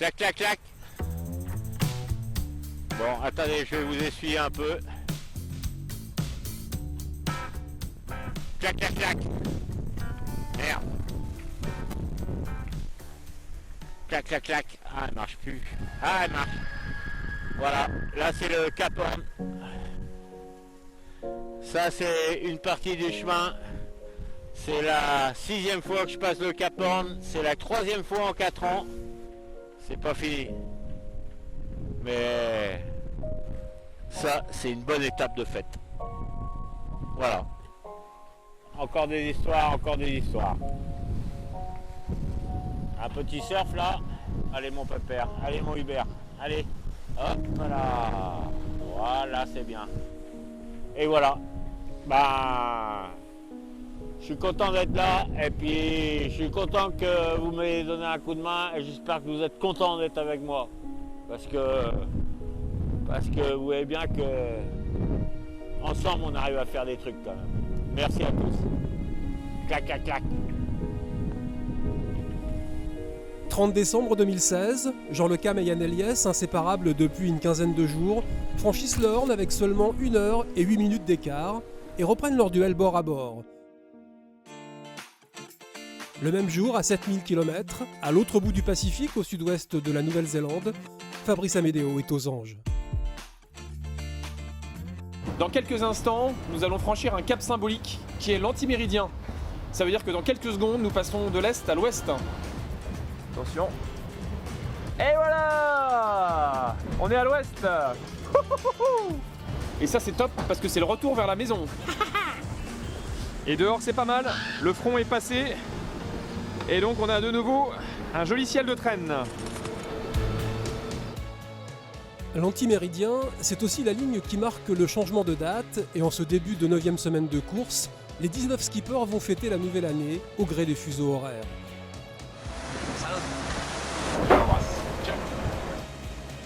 Clac, clac, clac. Bon, attendez, je vais vous essuyer un peu. Clac, clac, clac. Merde. Clac, clac, clac. Ah, elle marche plus. Ah, elle marche. Voilà, là c'est le Cap Horn. Ça c'est une partie du chemin. C'est la 6e fois que je passe le Cap Horn. C'est la 3e fois en 4 ans. C'est pas fini. Mais ça c'est une bonne étape de fête. Voilà. Encore des histoires, encore des histoires. Un petit surf là. Allez mon pépère, allez mon Hubert, allez. Hop là. Voilà, c'est bien. Et voilà. Bah, je suis content d'être là et puis je suis content que vous m'ayez donné un coup de main et j'espère que vous êtes contents d'être avec moi. Parce que vous voyez bien que ensemble on arrive à faire des trucs quand même. Merci à tous. Clac, clac, clac. 30 décembre 2016, Jean Le Cam et Yann Eliès, inséparables depuis une quinzaine de jours, franchissent le Horn avec seulement 1 heure et 8 minutes d'écart et reprennent leur duel bord à bord. Le même jour, à 7000 km, à l'autre bout du Pacifique, au sud-ouest de la Nouvelle-Zélande, Fabrice Amédéo est aux anges. Dans quelques instants, nous allons franchir un cap symbolique qui est l'antiméridien. Ça veut dire que dans quelques secondes, nous passerons de l'est à l'ouest. Attention. Et voilà! On est à l'ouest. Et ça c'est top parce que c'est le retour vers la maison. Et dehors c'est pas mal, le front est passé. Et donc on a de nouveau un joli ciel de traîne. L'antiméridien, c'est aussi la ligne qui marque le changement de date et en ce début de 9e semaine de course, les 19 skippers vont fêter la nouvelle année au gré des fuseaux horaires.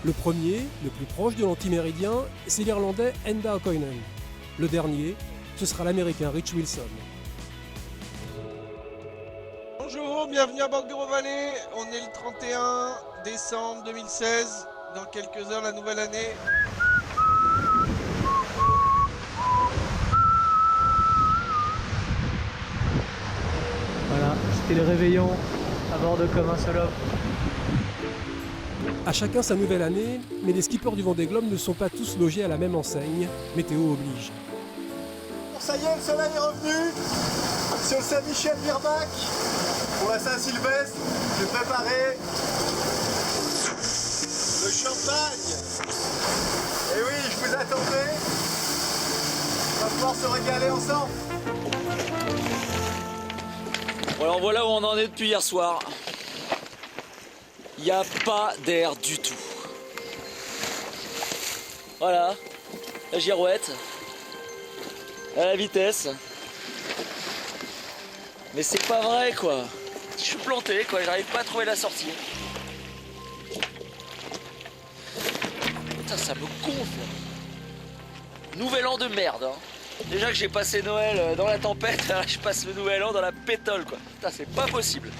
Le premier, le plus proche de l'antiméridien, c'est l'Irlandais Enda O'Coinan. Le dernier, ce sera l'Américain Rich Wilson. Bonjour, bienvenue à Bordeaux Valley. On est le 31 décembre 2016. Dans quelques heures, la nouvelle année. Voilà, c'était le réveillon à Bordeaux comme un seul homme. À chacun sa nouvelle année, mais les skippers du Vendée Globe ne sont pas tous logés à la même enseigne. Météo oblige. Ça y est, le soleil est revenu sur le Saint-Michel-Virbac. Pour la Saint-Sylvestre, j'ai préparé le champagne. Et oui, je vous attendais. On va pouvoir se régaler ensemble. Bon, alors voilà où on en est depuis hier soir. Il n'y a pas d'air du tout. Voilà, la girouette, à la vitesse. Mais c'est pas vrai quoi. Je suis planté quoi, j'arrive pas à trouver la sortie. Putain, ça me gonfle. Nouvel an de merde. Hein. Déjà que j'ai passé Noël dans la tempête, là, je passe le nouvel an dans la pétole quoi. Putain, c'est pas possible.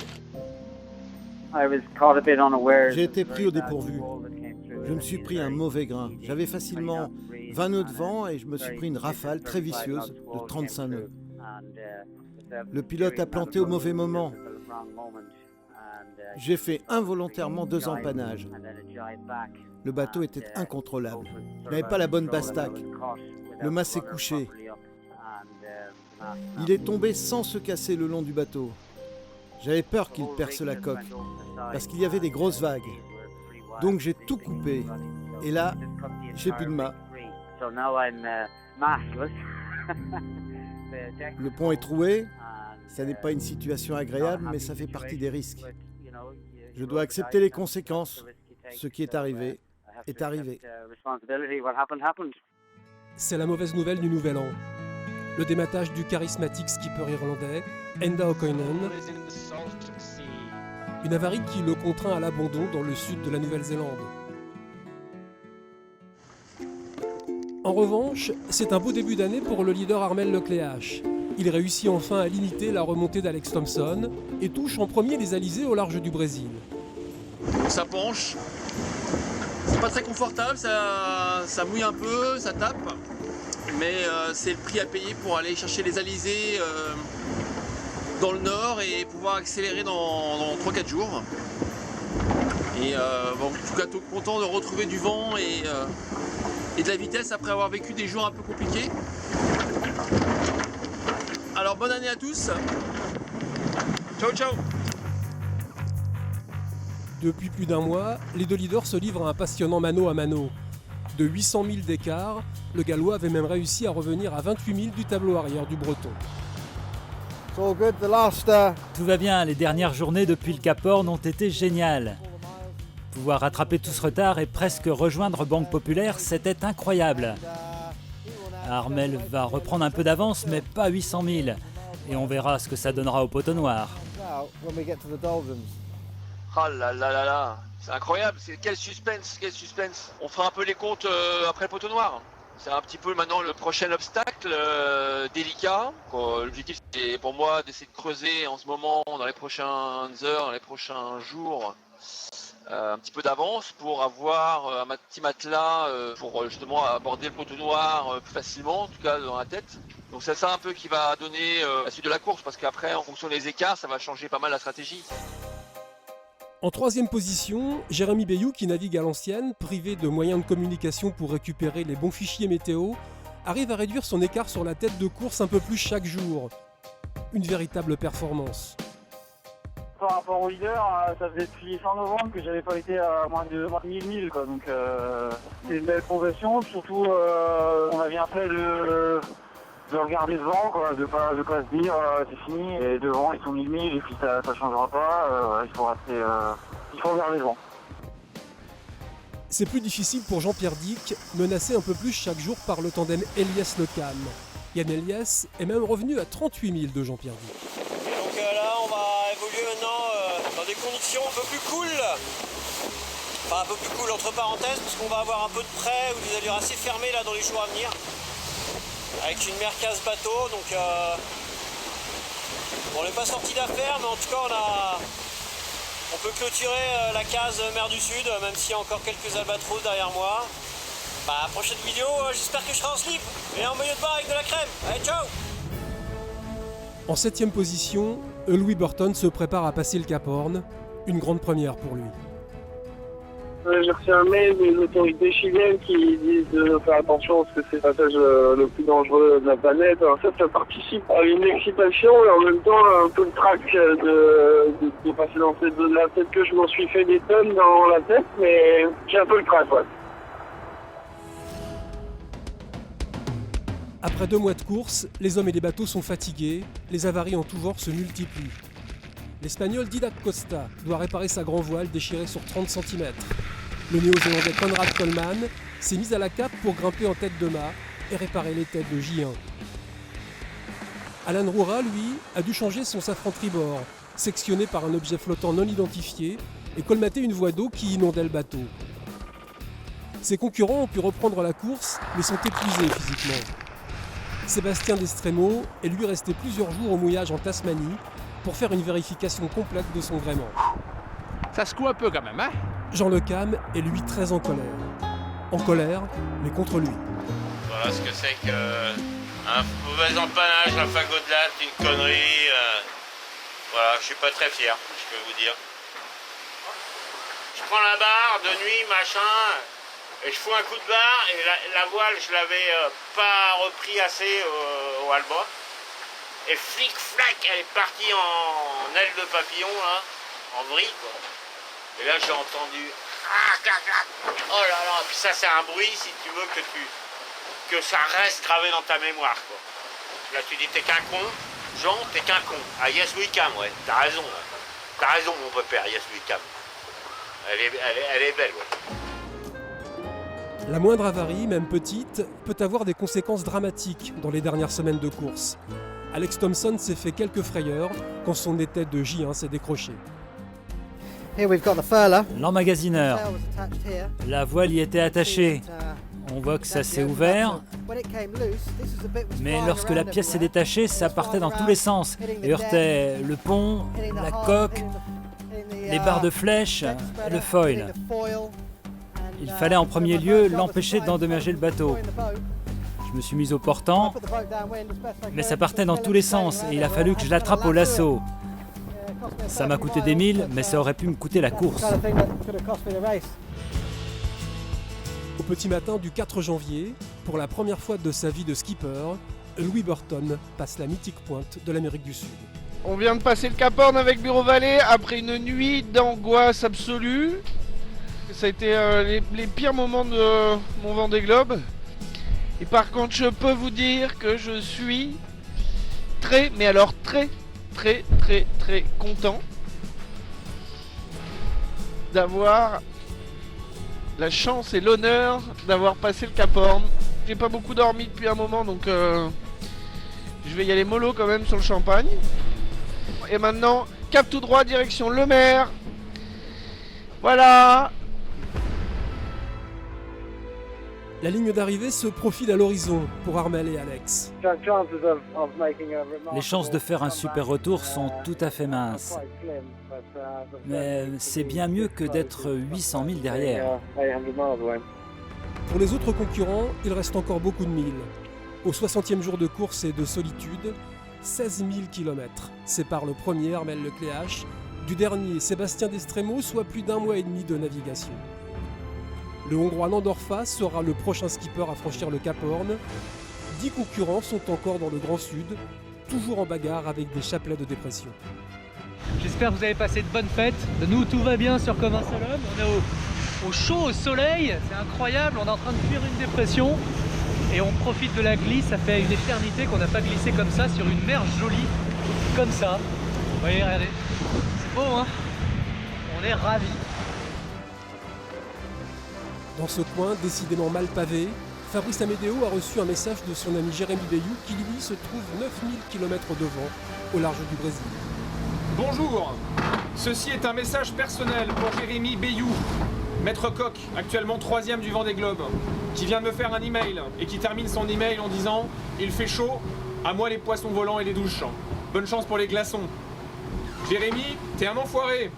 J'ai été pris au dépourvu. Je me suis pris un mauvais grain. J'avais facilement 20 nœuds de vent et je me suis pris une rafale très vicieuse de 35 nœuds. Le pilote a planté au mauvais moment. J'ai fait involontairement 2 empannages. Le bateau était incontrôlable. Je n'avais pas la bonne bastaque. Le mât s'est couché. Il est tombé sans se casser le long du bateau. J'avais peur qu'il perce la coque, parce qu'il y avait des grosses vagues. Donc j'ai tout coupé. Et là, j'ai plus de mât. Le pont est troué. Ça n'est pas une situation agréable, mais ça fait partie des risques. Je dois accepter les conséquences. Ce qui est arrivé est arrivé. C'est la mauvaise nouvelle du Nouvel An. Le dématage du charismatique skipper irlandais Enda O'Coinan. Une avarie qui le contraint à l'abandon dans le sud de la Nouvelle-Zélande. En revanche, c'est un beau début d'année pour le leader Armel Lecléache. Il réussit enfin à limiter la remontée d'Alex Thompson et touche en premier les alizés au large du Brésil. Ça penche. C'est pas très confortable, ça mouille un peu, ça tape. Mais c'est le prix à payer pour aller chercher les alizés dans le nord et pouvoir accélérer dans 3-4 jours. Et bon, en tout cas, content de retrouver du vent et de la vitesse après avoir vécu des jours un peu compliqués. Alors bonne année à tous. Ciao ciao. Depuis plus d'un mois, les deux leaders se livrent à un passionnant mano à mano. De 800 000 d'écart, le Gallois avait même réussi à revenir à 28 000 du tableau arrière du Breton. Tout va bien, les dernières journées depuis le Cap Horn ont été géniales. Pouvoir rattraper tout ce retard et presque rejoindre Banque Populaire, c'était incroyable. Armel va reprendre un peu d'avance, mais pas 800 000. Et on verra ce que ça donnera au poteau noir. Oh là là là là, c'est incroyable, quel suspense, quel suspense. On fera un peu les comptes après le poteau noir. C'est un petit peu maintenant le prochain obstacle délicat. L'objectif c'est pour moi d'essayer de creuser en ce moment, dans les prochaines heures, dans les prochains jours, un petit peu d'avance pour avoir un petit matelas pour justement aborder le poteau noir plus facilement, en tout cas dans la tête. Donc c'est ça un peu qui va donner la suite de la course, parce qu'après en fonction des écarts, ça va changer pas mal la stratégie. En troisième position, Jérémy Bayou, qui navigue à l'ancienne, privé de moyens de communication pour récupérer les bons fichiers météo, arrive à réduire son écart sur la tête de course un peu plus chaque jour. Une véritable performance. Par rapport au leader, ça faisait depuis fin novembre que j'avais pas été à moins de 1000 milles, quoi. Donc c'est une belle progression. Surtout, on a bien fait de regarder devant, quoi, de pas se dire c'est fini. Et devant ils sont 1000 milles et puis ça changera pas. Il faut regarder devant. C'est plus difficile pour Jean-Pierre Dick, menacé un peu plus chaque jour par le tandem Eliès-Le Cam. Yann Eliès est même revenu à 38 000 de Jean-Pierre Dick. Donc là, on va évoluer maintenant dans des conditions un peu plus cool. Enfin, un peu plus cool entre parenthèses, parce qu'on va avoir un peu de près ou des allures assez fermées là dans les jours à venir. Avec une mer casse-bateau, donc on n'est pas sorti d'affaire, mais en tout cas on peut clôturer la case mer du Sud, même s'il y a encore quelques albatros derrière moi. Bah, prochaine vidéo, j'espère que je serai en slip et en maillot de bain avec de la crème. Allez, ciao! En 7ème position, Louis Burton se prépare à passer le Cap Horn, une grande première pour lui. J'ai reçu un mail des autorités chiliennes qui disent de faire attention parce que c'est le passage le plus dangereux de la planète. Alors ça participe à une excitation et en même temps un peu le trac de passer dans cette zone-là. Peut-être que je m'en suis fait des tonnes dans la tête, mais j'ai un peu le trac, ouais. Après 2 mois de course, les hommes et les bateaux sont fatigués, les avaries en tout genre se multiplient. L'Espagnol Didac Costa doit réparer sa grand voile déchirée sur 30 cm. Le néo-zélandais Conrad Coleman s'est mis à la cape pour grimper en tête de mât et réparer les têtes de J1. Alan Roura, lui, a dû changer son safran tribord, sectionné par un objet flottant non identifié, et colmater une voie d'eau qui inondait le bateau. Ses concurrents ont pu reprendre la course, mais sont épuisés physiquement. Sébastien Destremo est lui resté plusieurs jours au mouillage en Tasmanie pour faire une vérification complète de son gréement. Ça secoue un peu quand même, hein? Jean Le Cam est lui très en colère. En colère, mais contre lui. Voilà ce que c'est qu'un mauvais empannage, un fagot de latte, une connerie. Voilà, je suis pas très fier, je peux vous dire. Je prends la barre de nuit, machin, et je fous un coup de barre, et la voile, je l'avais pas repris assez au Alba. Et flic-flac, elle est partie en aile de papillon, là, en vrille, quoi. Et là, j'ai entendu... Ah, clac, clac. Oh là là, puis ça, c'est un bruit, si tu veux, que ça reste gravé dans ta mémoire, quoi. Là, tu dis, t'es qu'un con. Jean, t'es qu'un con. Ah, yes, we can, ouais. T'as raison, là. T'as raison, mon père, yes, we can. Elle est belle, ouais. La moindre avarie, même petite, peut avoir des conséquences dramatiques dans les dernières semaines de course. Alex Thompson s'est fait quelques frayeurs quand son étai de J1 s'est décroché. L'emmagasineur. La voile y était attachée. On voit que ça s'est ouvert. Mais lorsque la pièce s'est détachée, ça partait dans tous les sens. Et heurtait le pont, la coque. les barres de flèche, le foil. Il fallait en premier lieu l'empêcher d'endommager le bateau. Je me suis mis au portant, mais ça partait dans tous les sens et il a fallu que je l'attrape au lasso. Ça m'a coûté des milles, mais ça aurait pu me coûter la course. Au petit matin du 4 janvier, pour la première fois de sa vie de skipper, Louis Burton passe la mythique pointe de l'Amérique du Sud. On vient de passer le Cap Horn avec Bureau Valley après une nuit d'angoisse absolue. Ça a été les pires moments de mon Vendée Globe. Et par contre, je peux vous dire que je suis très content d'avoir la chance et l'honneur d'avoir passé le Cap Horn. J'ai pas beaucoup dormi depuis un moment, donc je vais y aller mollo quand même sur le champagne. Et maintenant, cap tout droit, direction Le Maire. Voilà. La ligne d'arrivée se profile à l'horizon pour Armel et Alex. Les chances de faire un super retour sont tout à fait minces. Mais c'est bien mieux que d'être 800 000 derrière. Pour les autres concurrents, il reste encore beaucoup de milles. Au 60e jour de course et de solitude, 16 000 km séparent le premier Armel Lecléache du dernier Sébastien Destremo, soit plus d'1 mois et demi de navigation. Le Hongrois Nandorfa sera le prochain skipper à franchir le Cap Horn. 10 concurrents sont encore dans le Grand Sud, toujours en bagarre avec des chapelets de dépression. J'espère que vous avez passé de bonnes fêtes. Nous, tout va bien sur Comme un seul homme. On est au chaud, au soleil. C'est incroyable. On est en train de fuir une dépression. Et on profite de la glisse. Ça fait une éternité qu'on n'a pas glissé comme ça sur une mer jolie. Comme ça. Vous voyez, regardez. C'est beau, hein? On est ravis. Dans ce coin, décidément mal pavé, Fabrice Amédéo a reçu un message de son ami Jérémy Bayou qui lui se trouve 9000 km devant, au large du Brésil. Bonjour, ceci est un message personnel pour Jérémy Bayou, maître coq, actuellement 3e du Vendée Globe, qui vient de me faire un email et qui termine son email en disant « Il fait chaud, à moi les poissons volants et les douches. Bonne chance pour les glaçons. » Jérémy, t'es un enfoiré.